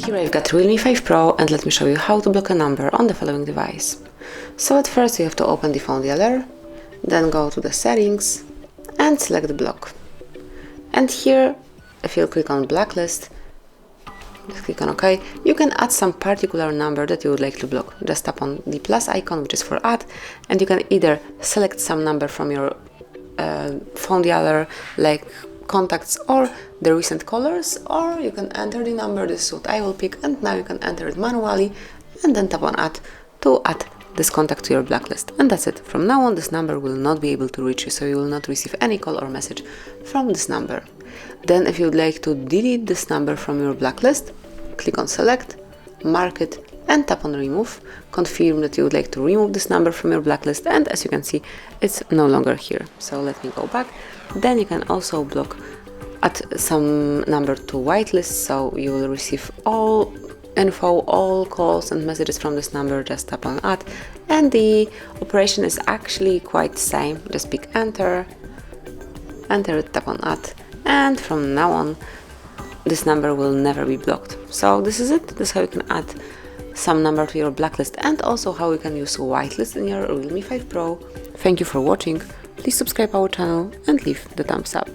Here I've got Realme 5 Pro, and let me show you how to block a number on the following device. So at first you have to open the phone dialer, then go to the settings and select block. And here, if you click on Blacklist, just click on OK, you can add some particular number that you would like to block. Just tap on the plus icon, which is for add, and you can either select some number from your phone dialer, like contacts or the recent callers, or you can enter the number. This is what I will pick, and now you can enter it manually and then tap on add to add this contact to your blacklist. And that's it. From now on, this number will not be able to reach you, so you will not receive any call or message from this number. Then if you would like to delete this number from your blacklist, click on select, mark it, and tap on remove. Confirm that you would like to remove this number from your blacklist, and as you can see, it's no longer here. So let me go back. Then you can also add some number to whitelist, so you will receive all info, all calls and messages from this number. Just tap on add, and the operation is actually quite the same. Just pick enter, tap on add, and from now on this number will never be blocked. So this is it. This is how you can add some number to your blacklist, and also how you can use whitelist in your Realme 5 Pro. Thank you for watching. Please subscribe our channel and leave the thumbs up.